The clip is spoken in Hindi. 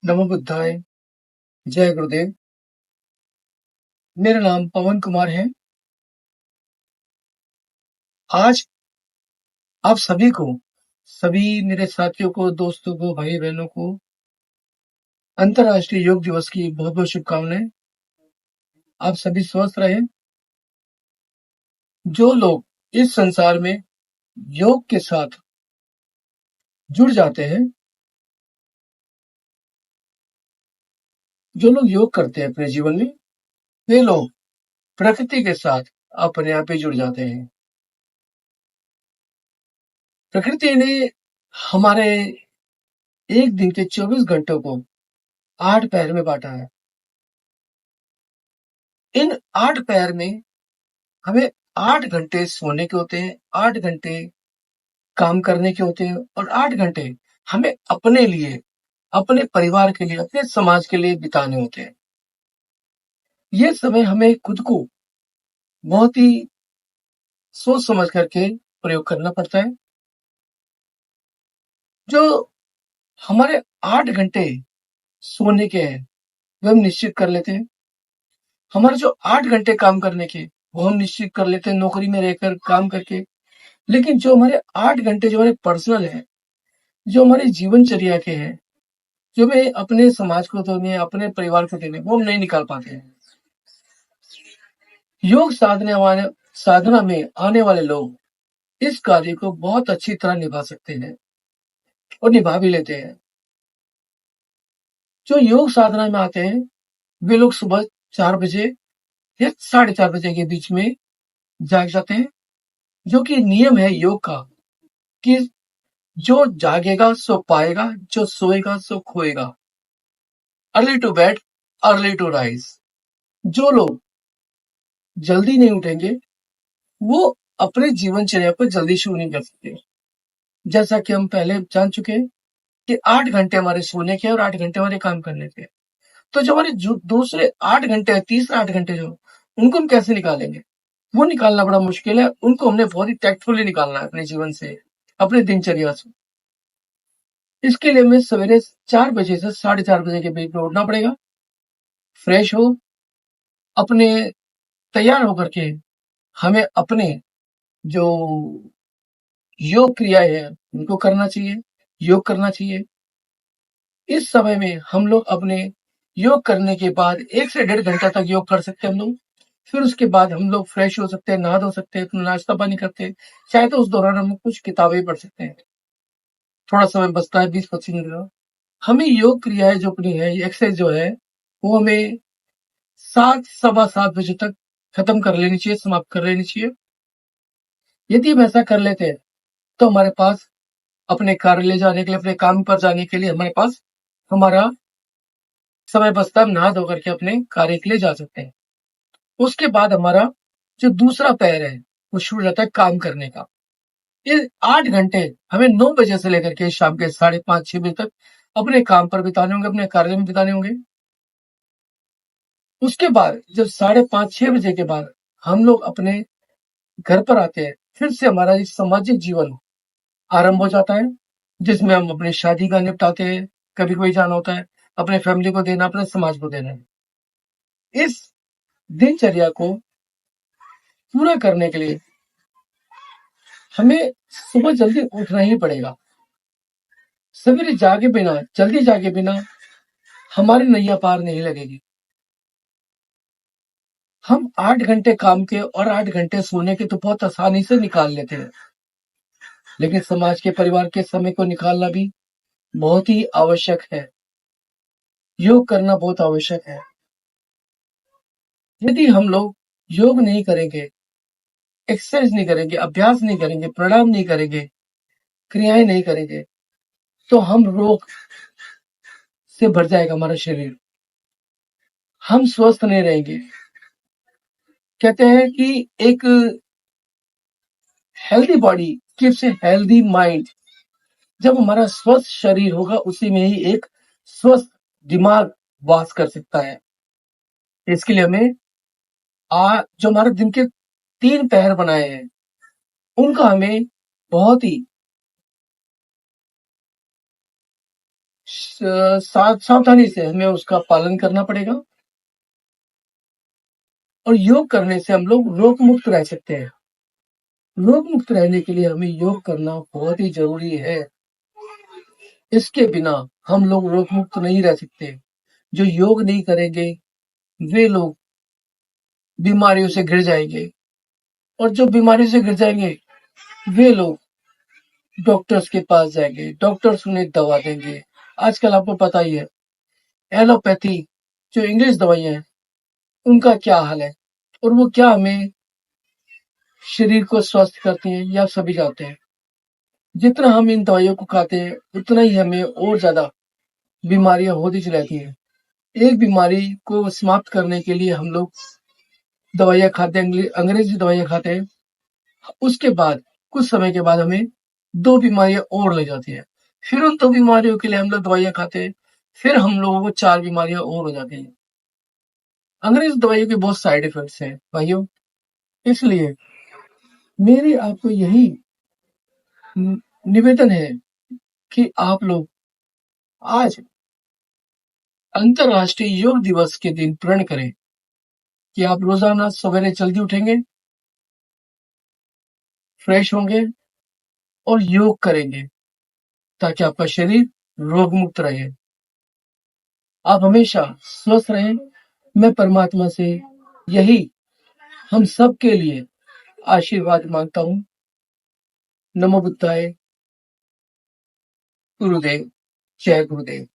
नमो बुद्धाय, जय गुरुदेव। मेरा नाम पवन कुमार है। आज आप सभी को, सभी मेरे साथियों को, दोस्तों को, भाई-बहनों को अंतर्राष्ट्रीय योग दिवस की बहुत-बहुत शुभकामनाएँ। आप सभी स्वस्थ रहें। जो लोग इस संसार में योग के साथ जुड़ जाते हैं, जो लोग योग करते हैं अपने जीवन में, वे लोग प्रकृति के साथ अपने आप ही जुड़ जाते हैं। प्रकृति ने हमारे एक दिन के 24 घंटों को 8 पहर में बाँटा है। इन 8 पहर में हमें 8 घंटे सोने के होते हैं, 8 घंटे काम करने के होते हैं और 8 घंटे हमें अपने लिए, अपने परिवार के लिए, अपने समाज के लिए बिताने होते हैं। ये समय हमें खुद को बहुत ही सोच समझ करके प्रयोग करना पड़ता है। जो हमारे 8 घंटे सोने के हैं, वो हम निश्चित कर लेते हैं। हमारे जो 8 घंटे काम करने के, वो हम निश्चित कर लेते हैं नौकरी में रहकर काम करके। लेकिन जो हमारे 8 घंटे जो हमारे पर्सनल हैं, जो हमारी जीवनचर्या के हैं, जो हमें अपने समाज को देने, अपने परिवार को देने, वो हम नहीं निकाल पाते हैं। योग साधना में आने वाले लोग इस कार्य को बहुत अच्छी तरह निभा सकते हैं और निभा भी लेते हैं। जो योग साधना में आते हैं, वे लोग सुबह 4 बजे या 4:30 बजे के बीच में जाग जाते हैं, जो कि नियम है योग का कि जो जागेगा सो पाएगा, जो सोएगा सो खोएगा। Early to bed, early to rise. जो लोग जल्दी नहीं उठेंगे, वो अपने जीवनचर्या को जल्दी शुरू नहीं कर सकते। जैसा कि हम पहले जान चुके हैं कि 8 घंटे हमारे सोने के और 8 घंटे हमारे काम करने के। तो जो हमारे जो दूसरे 8 घंटे हैं, तीसरे 8 घंटे जो, उनको हम कैसे निकालेंगे? वो निकालना बड़ा मुश्किल है। उनको हमने बहुत ही टैक्टफुली निकालना है अपने जीवन से, अपने दिनचर्या से। इसके लिए हमें सवेरे 4 बजे से 4:30 बजे के बीच में उठना पड़ेगा। फ्रेश हो, अपने तैयार होकर के हमें अपने जो योग क्रियाएँ हैं, उनको करना चाहिए, योग करना चाहिए। इस समय में हम लोग अपने योग करने के बाद 1 से डेढ़ घंटा तक योग कर सकते हैं हम लोग। फिर उसके बाद हम लोग फ्रेश हो सकते हैं, नहा धो सकते हैं, अपना नाश्ता पानी करते हैं। चाहे तो उस दौरान हम कुछ किताबें पढ़ सकते हैं। थोड़ा समय बचता है 20-25 मिनट का। हमें योग क्रियाएँ जो अपनी है, एक्सरसाइज जो है, वो हमें 7 सवा 7 बजे तक खत्म कर लेनी चाहिए, समाप्त कर लेनी चाहिए। यदि हम ऐसा कर लेते हैं, तो हमारे पास अपने कार्यालय जाने के लिए, अपने काम पर जाने के लिए हमारे पास हमारा समय बचता है। हम नहा धो करके अपने कार्य के लिए जा सकते हैं। उसके बाद हमारा जो दूसरा पैर है, वो शुरू हो जाता है काम करने का। ये 8 घंटे हमें 9 बजे से लेकर के शाम के 5:30-6 बजे तक अपने काम पर बिताने होंगे, अपने कार्यालय में बिताने होंगे। उसके बाद जब 5:30-6 बजे के बाद हम लोग अपने घर पर आते हैं, फिर से हमारा ये सामाजिक जीवन आरंभ हो जाता है, जिसमें हम अपनी शादी का निपटाते हैं, कभी-कभी जाना होता है, अपने फैमिली को देना, अपने समाज को देना है। इस दिनचर्या को पूरा करने के लिए हमें सुबह जल्दी उठना ही पड़ेगा। सवेरे जागे बिना, जल्दी जागे बिना हमारी नैया पार नहीं लगेगी। हम 8 घंटे काम के और 8 घंटे सोने के तो बहुत आसानी से निकाल लेते हैं, लेकिन समाज के, परिवार के समय को निकालना भी बहुत ही आवश्यक है। योग करना बहुत आवश्यक है। यदि हम लोग योग नहीं करेंगे, एक्सरसाइज नहीं करेंगे, अभ्यास नहीं करेंगे, प्राणायाम नहीं करेंगे, क्रियाएं नहीं करेंगे, तो हम रोग से भर जाएगा हमारा शरीर। हम स्वस्थ नहीं रहेंगे। कहते हैं कि एक healthy body keeps a healthy mind. जब हमारा स्वस्थ शरीर होगा, उसी में ही एक स्वस्थ दिमाग वास कर सकता है। इसके लिए हमें जो हमारे दिन के 3 पहर बनाए हैं, उनका हमें बहुत ही सावधानी से हमें उसका पालन करना पड़ेगा और योग करने से हम लोग रोग मुक्त रह सकते हैं। रोग मुक्त रहने के लिए हमें योग करना बहुत ही जरूरी है। इसके बिना हम लोग रोग मुक्त नहीं रह सकते। जो योग नहीं करेंगे वे लोग बीमारियों से घिर जाएंगे और जो बीमारी से घिर जाएंगे वे लोग डॉक्टर्स के पास जाएंगे, डॉक्टर्स उन्हें दवा देंगे। आजकल आपको पता ही है एलोपैथी जो इंग्लिश दवाइयां हैं उनका क्या हाल है और वो क्या हमें शरीर को स्वस्थ करती हैं ये आप सभी जानते हैं। जितना हम इन दवाइयों को खाते हैं उतना ही हमें और ज्यादा बीमारियां होती चली जाती हैं। एक बीमारी को समाप्त करने के लिए हम लोग दवाइयां खाते हैं, अंग्रेजी दवाइयां खाते हैं। उसके बाद कुछ समय के बाद हमें 2 बीमारियां और लग जाती हैं। फिर उन 2 बीमारियों के लिए हम लोग दवाइयां खाते हैं। फिर हम लोगों को 4 बीमारियां और हो जाती हैं। अंग्रेजी दवाइयों के बहुत साइड इफेक्ट्स हैं भाइयों। इसलिए मेरी आपको यही निवेदन है कि आप लोग आज अंतर्राष्ट्रीय योग दिवस के दिन प्रण करें कि आप रोजाना सवेरे जल्दी उठेंगे, फ्रेश होंगे और योग करेंगे ताकि आपका शरीर रोग मुक्त रहे। आप हमेशा स्वस्थ रहें। मैं परमात्मा से यही हम सब के लिए आशीर्वाद मांगता हूँ। नमो बुद्धाय। गुरुदेव, जय गुरुदेव।